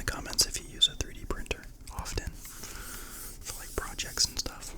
comments if you use a 3D printer often for like projects and stuff.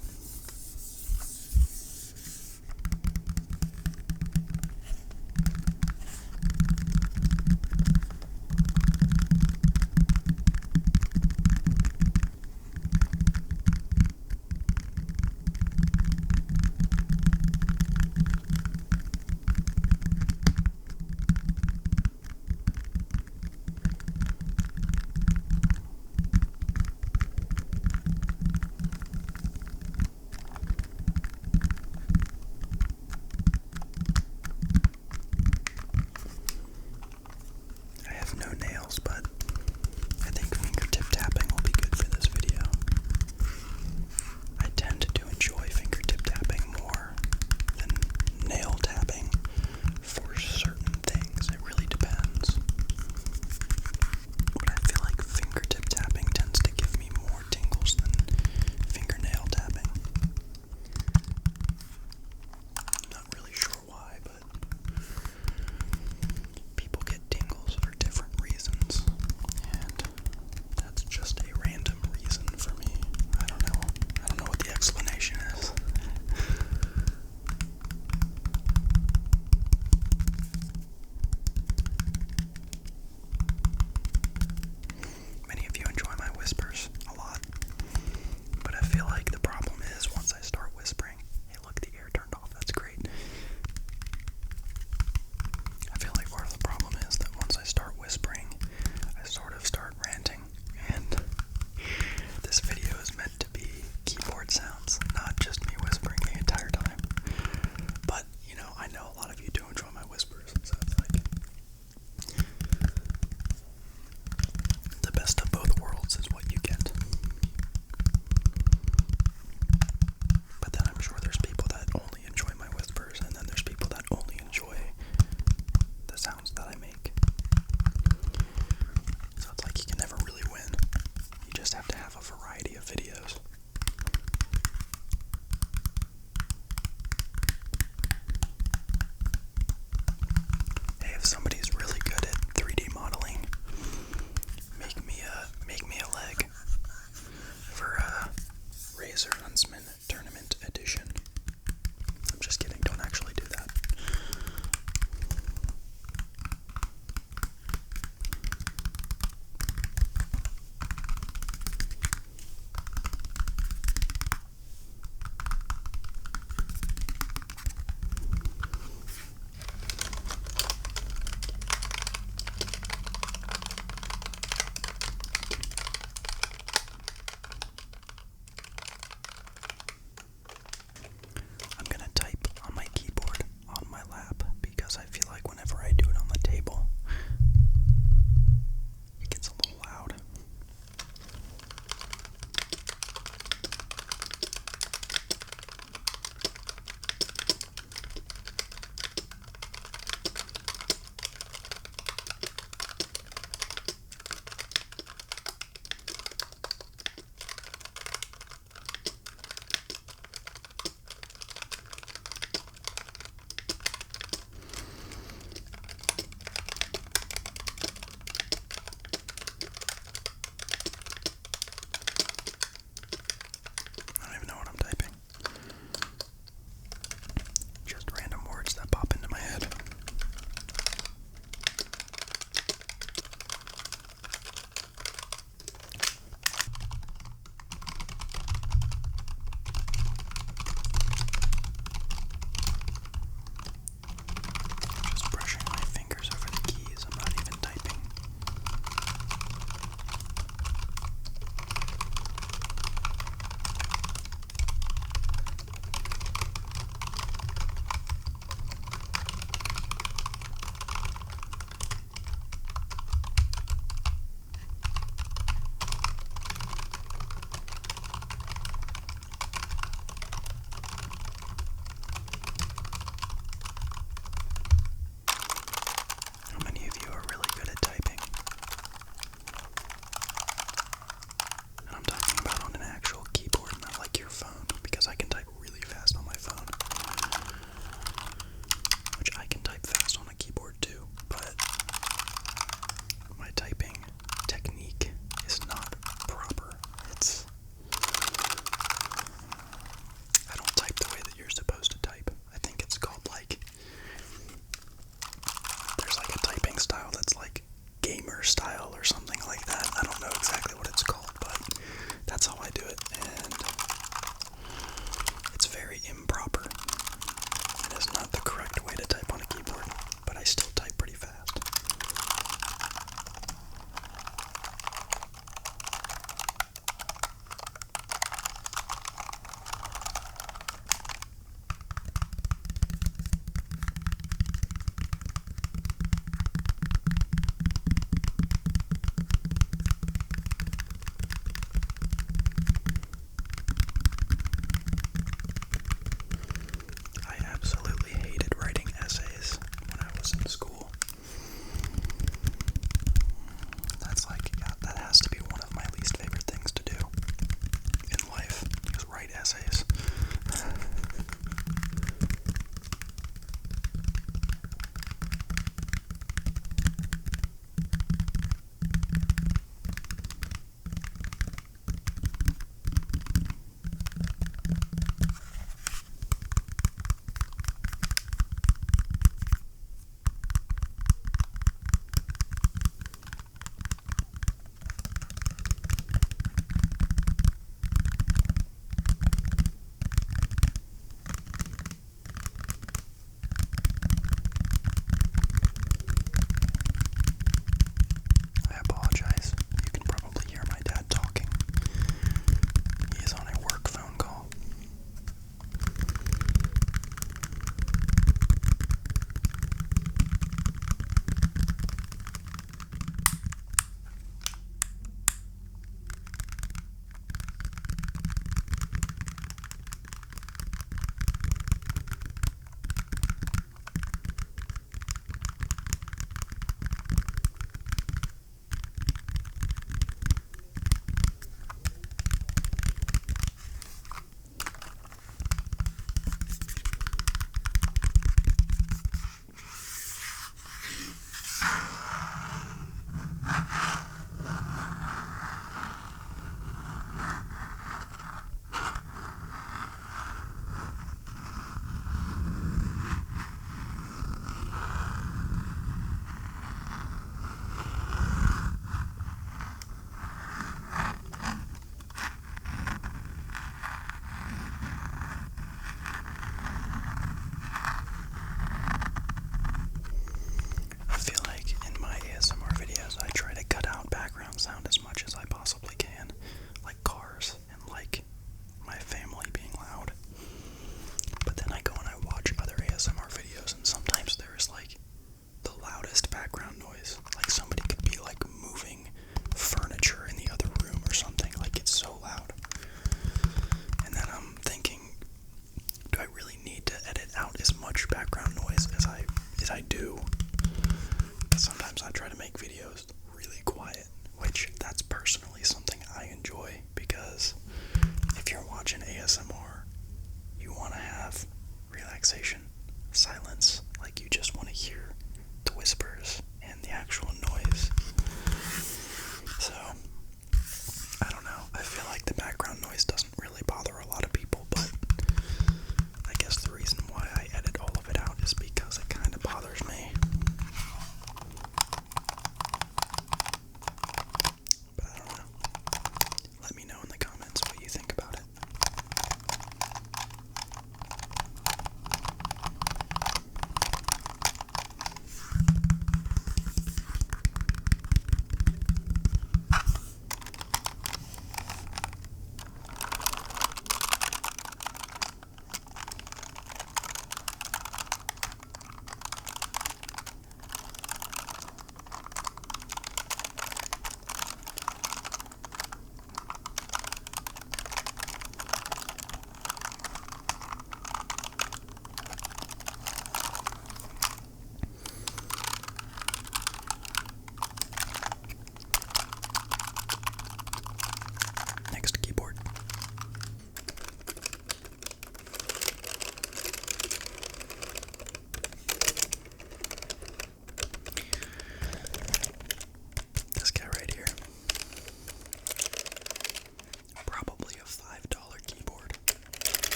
style or something like that. I don't know exactly what it's called, but that's how I do it, and it's very improper. It is not the correct way to type on a keyboard, but I still type pretty fast. I absolutely hated writing essays when I was in school.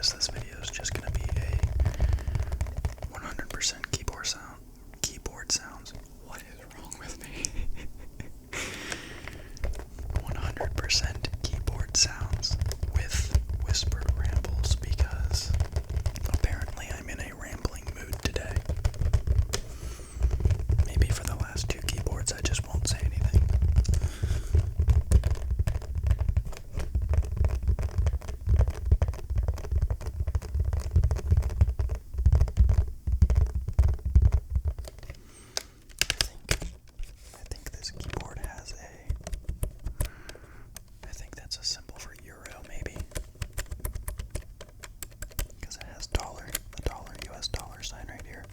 because this video is just gonna be a 100% keyboard sounds. What is wrong with me? 100% keyboard sounds with whispered rambles because apparently I'm in a rambling mood today. Maybe for the last two keyboards I just won't say anything. I think this keyboard has I think that's a symbol for euro, maybe. Because it has the dollar US dollar sign right here.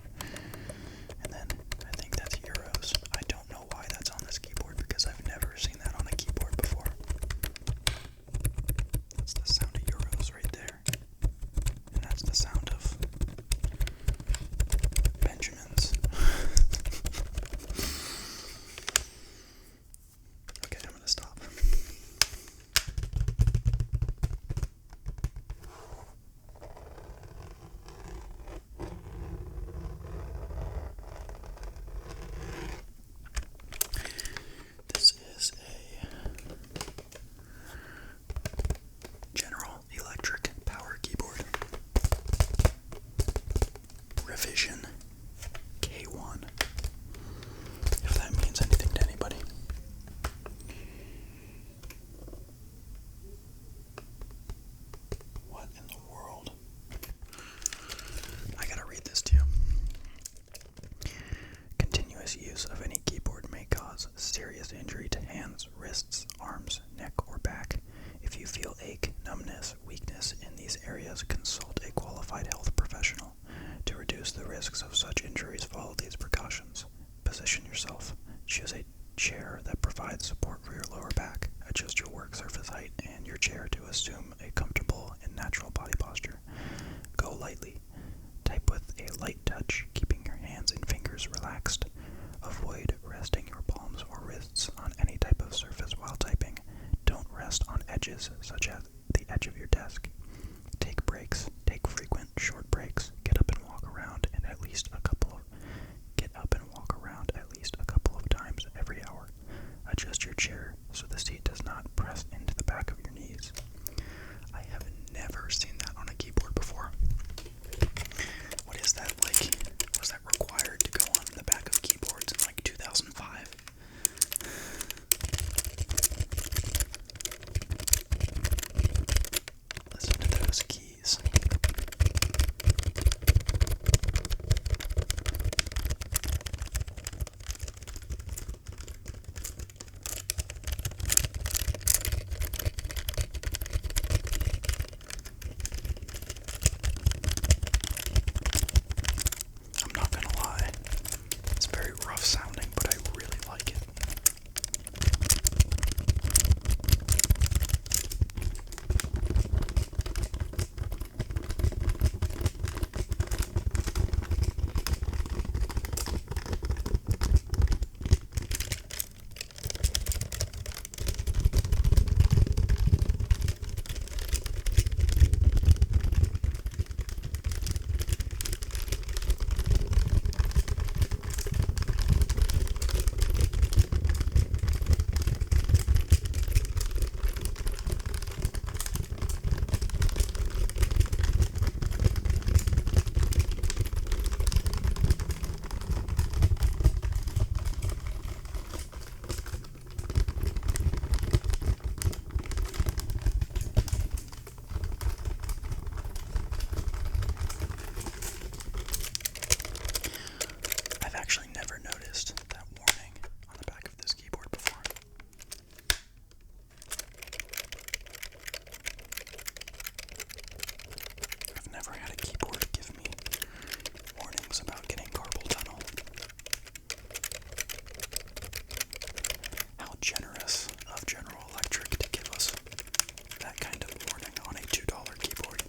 And then I think that's euros. I don't know why that's on this keyboard because I've never seen that on a keyboard before. That's the sound of euros right there. And that's the sound of Benjamins. Okay, I'm gonna stop. This is a General Electric power keyboard. Revision K1. If that means anything to anybody. What in the world? I gotta read this to you. Continuous use of any keyboard may cause serious injury to hands, wrists, arms, neck, or back. If you feel ache, numbness, weakness in these areas, consult a qualified health professional. To reduce the risks of such injuries, follow these precautions. Position yourself. Choose a chair that provides support for your lower back. Adjust your work surface height and your chair to assume a comfortable and natural body posture. Go lightly. Type with a light touch, keeping your hands and fingers relaxed. Avoid resting your palms or wrists on any type of surface while typing. Don't rest on edges, such as the edge of your desk. Take breaks. Take frequent, short breaks. Get up and walk around at least a couple of times every hour. Adjust your chair so the seat does not press into the back of your knees. I have never seen that on a keyboard before. What is that like? Was that required to go on the back of keyboards in like 2005? Listen to those keys. I'm not gonna lie, it's very rough sounding, but I really like it. I've actually never noticed that warning on the back of this keyboard before. I've never had a keyboard give me warnings about getting carpal tunnel. How generous of General Electric to give us that kind of warning on a $2 keyboard.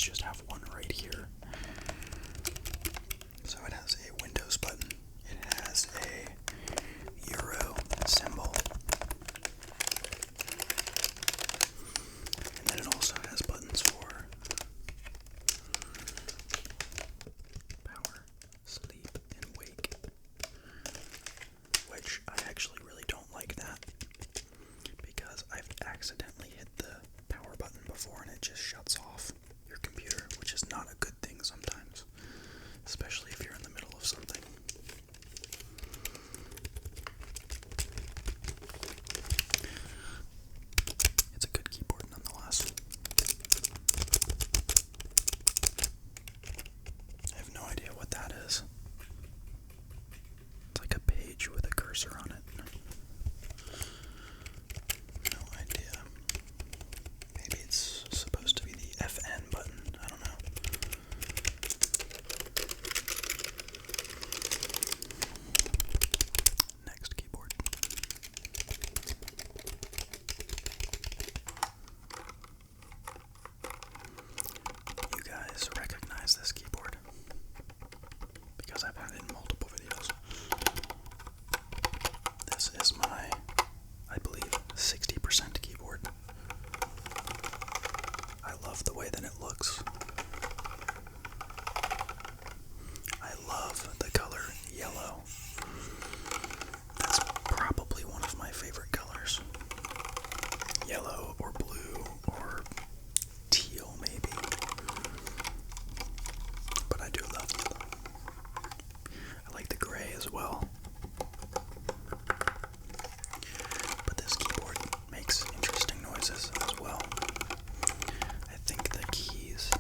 just have one right here. So it has a Windows button, it has a Euro symbol, and then it also has buttons for power, sleep, and wake, which I actually really don't like that, because I've accidentally hit the power button before and it just shuts off your computer, which is not a good thing sometimes, especially if you're in the middle of something. It's a good keyboard nonetheless. I have no idea what that is. It's like a page with a cursor on it. No idea. Maybe it's supposed to be the FN button. I don't know. Next keyboard. You guys recognize this keyboard because I've had it in multiple videos. This is my, I believe, 60% keyboard. I love the way that it looks. I love the color yellow. That's probably one of my favorite colors. Yellow or blue or teal maybe. But I do love yellow. I like the gray as well. But this keyboard makes interesting noises as well. I think the keys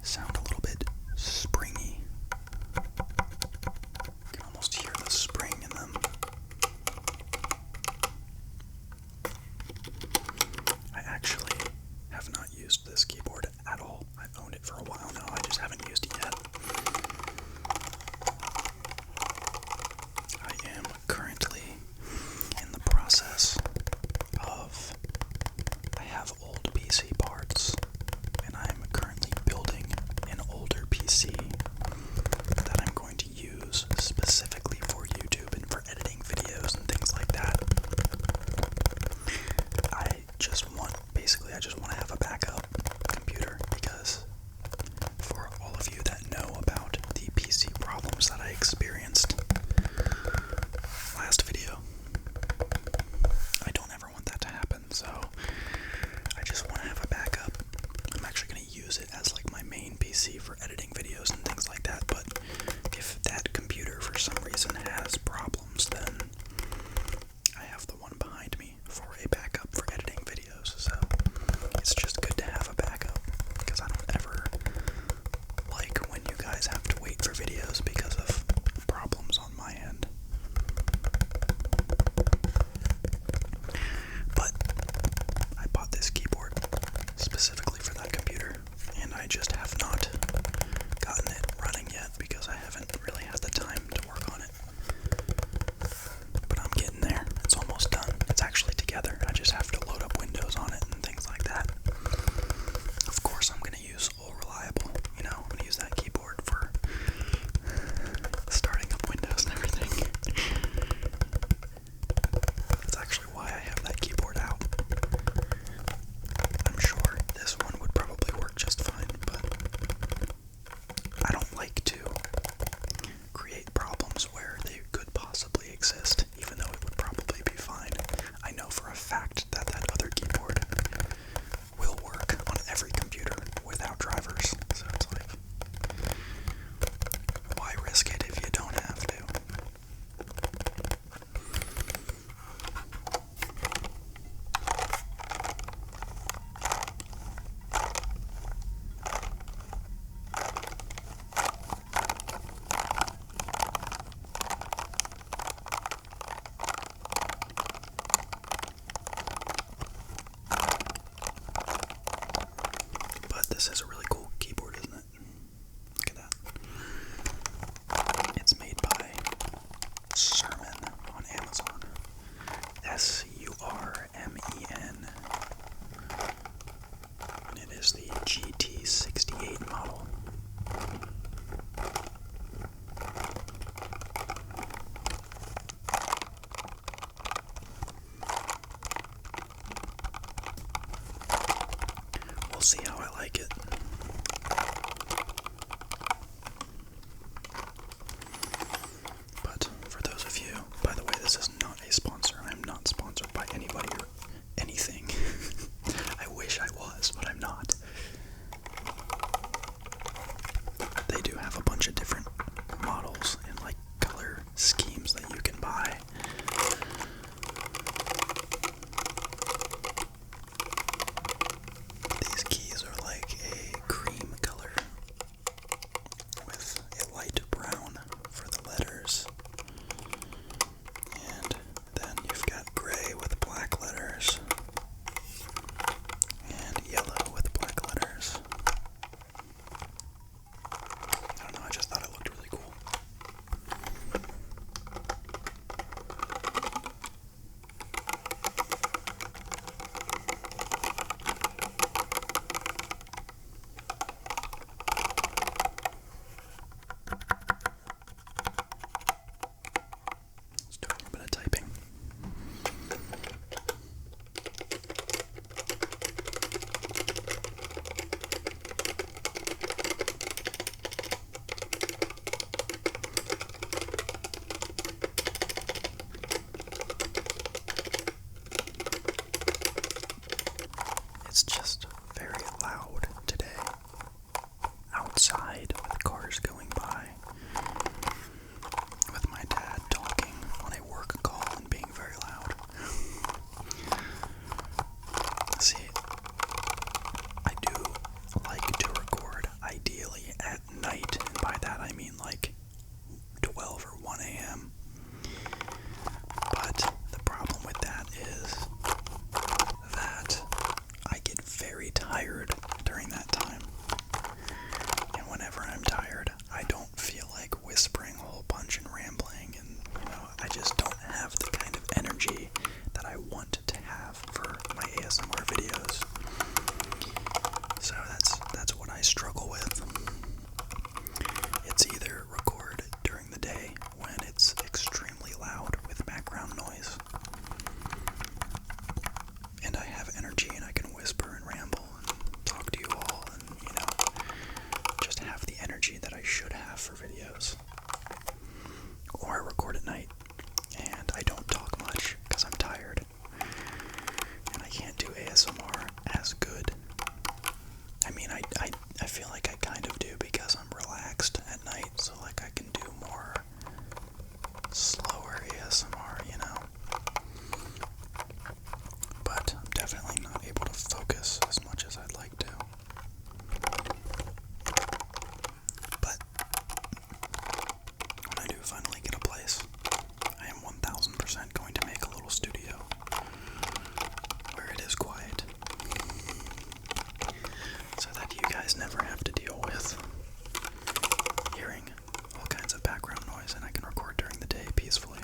sound a little bit springy. You can almost hear the spring in them. I actually have not used this keyboard at all. I've owned it for a while now, I just haven't used it yet. I am currently in the process of, I have old PC parts, and I'm currently building an older PC that I'm going to use specifically for YouTube and for editing videos and things like that. I just want to have a backup computer, because for all of you that know about the PC problems that I experienced last video, I don't ever want that to happen, so I just want to have a backup. I'm actually going to use it as like my main PC for editing videos and things like that, but if that computer for some reason has problems, then I have the one behind me for a backup for editing videos. So it's just good to have a backup, because I don't ever like when you guys have to wait for videos because of problems on my end. But I bought this keyboard specifically for that computer, and I just have not gotten it running yet because I haven't really had the time to work on it. But I'm getting there. It's almost done. It's actually together. I just have to load up Windows on it and things like that. Of course, I'm going to use All Reliable. You know, I'm going to use that keyboard for starting up Windows and everything. That's actually why I have that keyboard out. I'm sure this one would probably work just fine, but I don't like to create problems where they could possibly exist, even though it would probably be fine. I know for a fact that that other keyboard will work on every computer without drivers, so it's like, why risk it if you don't have to? But this is a really cool keyboard, isn't it? Look at that. It's made by Sermon on Amazon. Surmen. And it is the GT6 we'll see how I like it. But for those of you, by the way, this is not a sponsor. I'm not sponsored by anybody or anything. I wish I was, but I'm not. They do have a bunch of different models and like color schemes that you can buy. These keys are like a cream color with a light brown for the letters. And then you've got gray with black letters. And yellow with black letters. I don't know, I just thought it looked really cool. Let's do a little bit of typing. It's just very loud today. Outside with cars going by. With my dad talking on a work call and being very loud. See, I do like to record ideally at night, and by that I mean like 12 or 1 a.m. But the problem with that is that I get very tired during that time. And whenever I'm tired, I don't feel like whispering a whole bunch and rambling, and I just don't have the kind of energy that I want to have for my ASMR videos. So that's what I struggle with. It's either record during the day when it's extremely loud with background noise, and I have energy and I can whisper and ramble and talk to you all and, just have the energy that I should have for videos. Or I record at night and I don't talk much because I'm tired and I can't do ASMR as good. I mean, I feel like I kind of do because I'm relaxed at night, so like I can do more slower ASMR, But I'm definitely not able to focus as much as I'd like to. But when I do finally get a place, I am 1000% going to make a little studio where it is quiet, so that you guys never have to deal with hearing all kinds of background noise, and I can record during the day peacefully.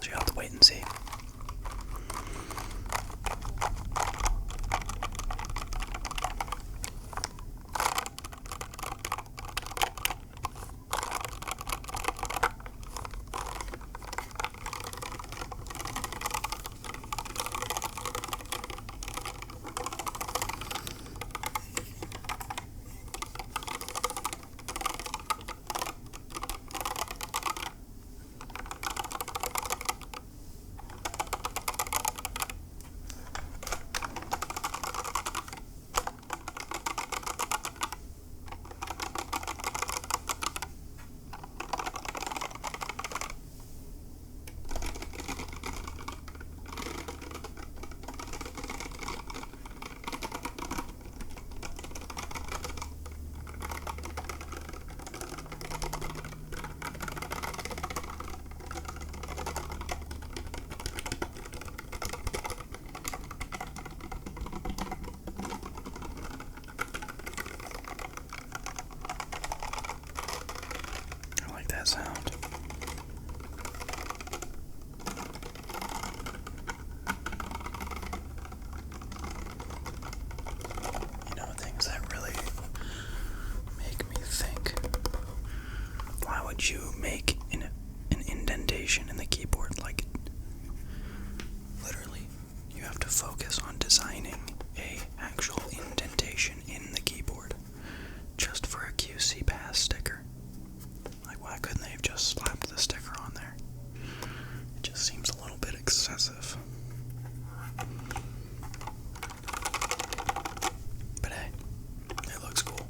So you have to wait and see. That sound. You know, things that really make me think. Why would you make an indentation in the keyboard? Like, literally, you have to focus on designing a actual indentation in the keyboard just for a QC pass sticker. Why couldn't they have just slapped the sticker on there? It just seems a little bit excessive. But hey, it looks cool.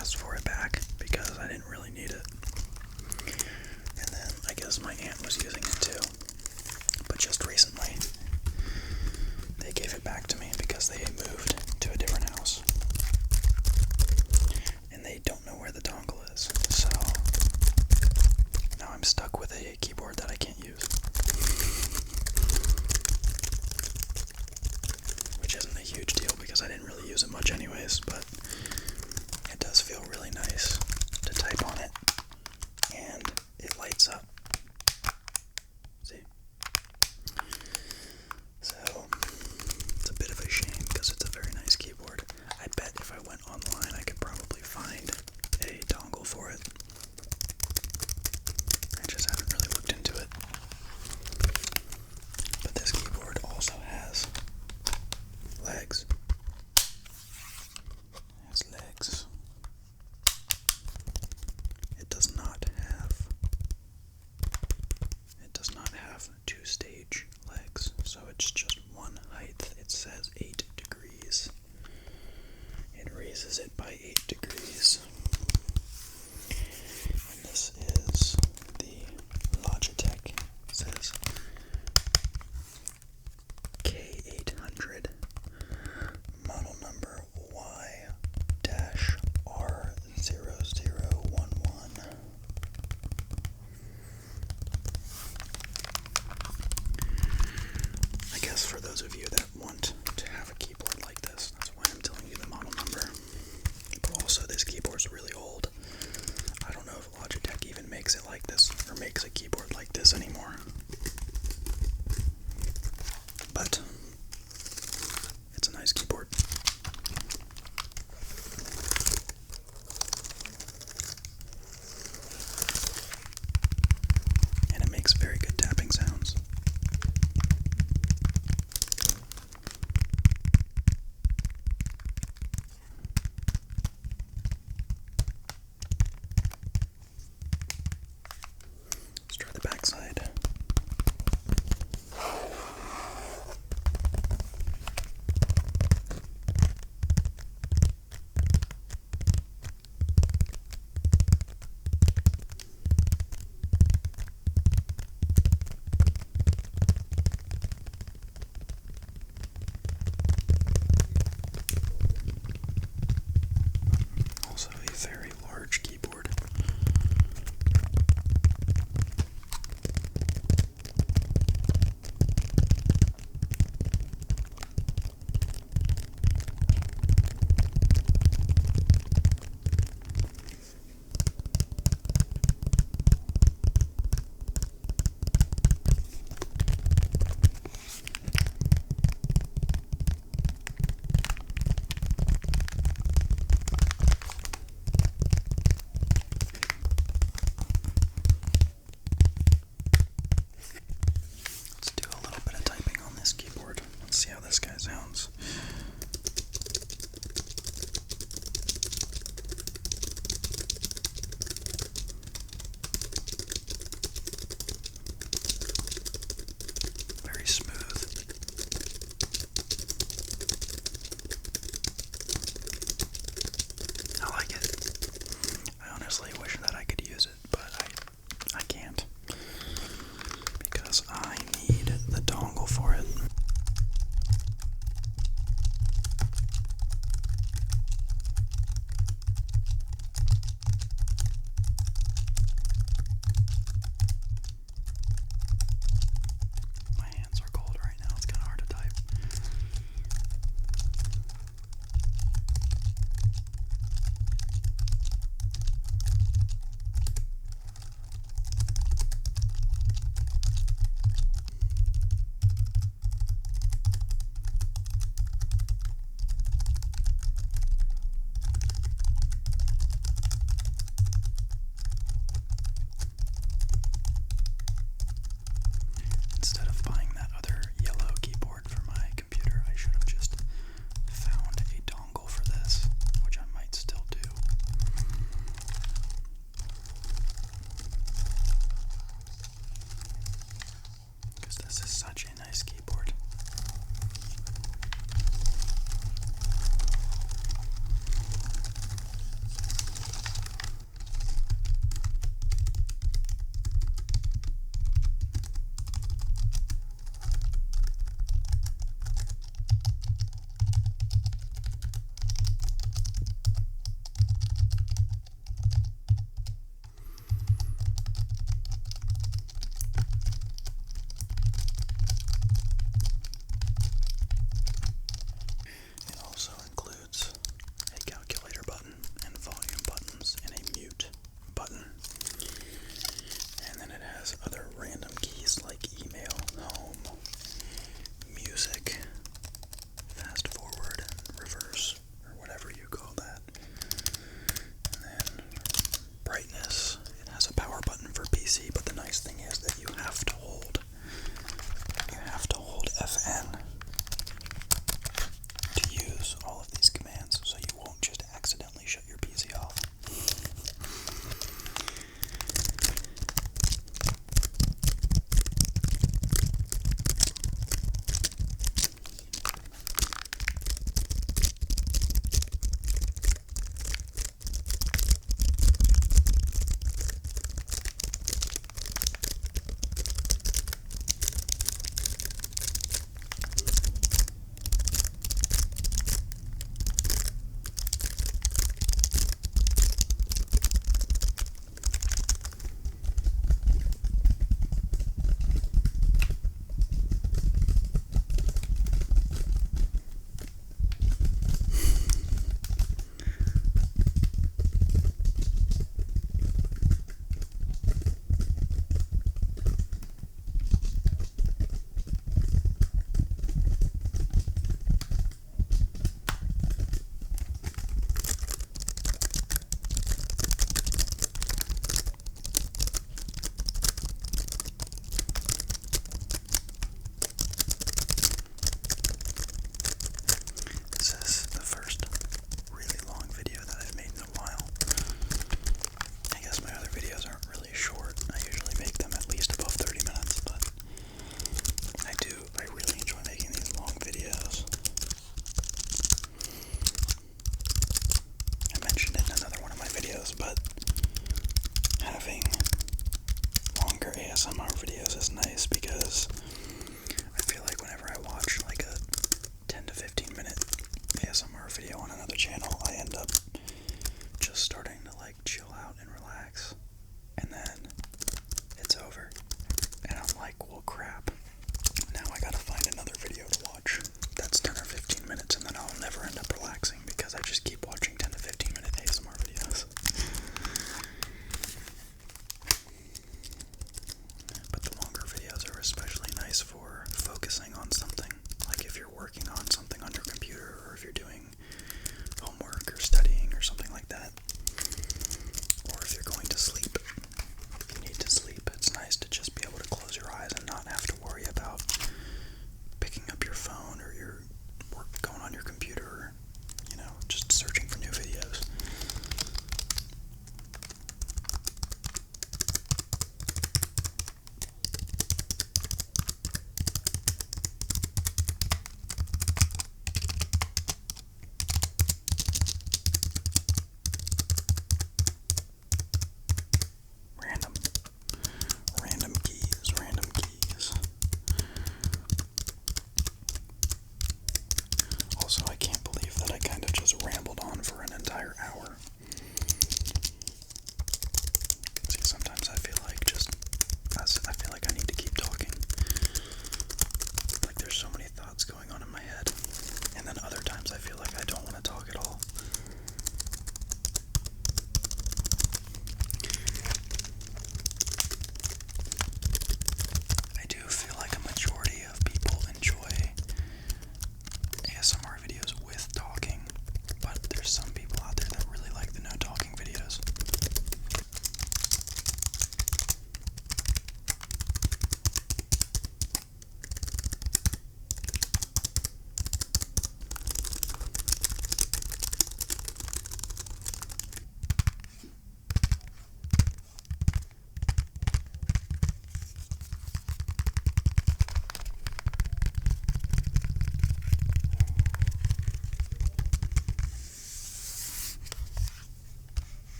asked for it back because I didn't really need it. And then I guess my aunt was using it too. But just recently, they gave it back to me because they moved to a different house. And they don't know where the dongle is. So now I'm stuck with a keyboard that I can't use. Which isn't a huge deal because I didn't really use it much anyways, but it does feel really nice to type on it. And it lights up. See? So, it's a bit of a shame because it's a very nice keyboard. I bet if I went online I could probably find a dongle for it. I just haven't really looked into it. But this keyboard also has legs. It has legs. It does not have two-stage legs, so it's just one height. It says 8 degrees. It raises it by 8 degrees. And this is the Logitech. It says K800, model number Y-R0011. I guess for those of you that want to have a keyboard like this, that's why I'm telling you the model number. But also, this keyboard's really old. I don't know if Logitech even makes it like this, or makes a keyboard like this anymore. But it's a nice keyboard. And it makes very good tapping sounds. Let's try the back side. Also a very large keyboard. but having longer ASMR videos is nice because I feel like whenever I watch like a 10 to 15 minute ASMR video on another channel, I end up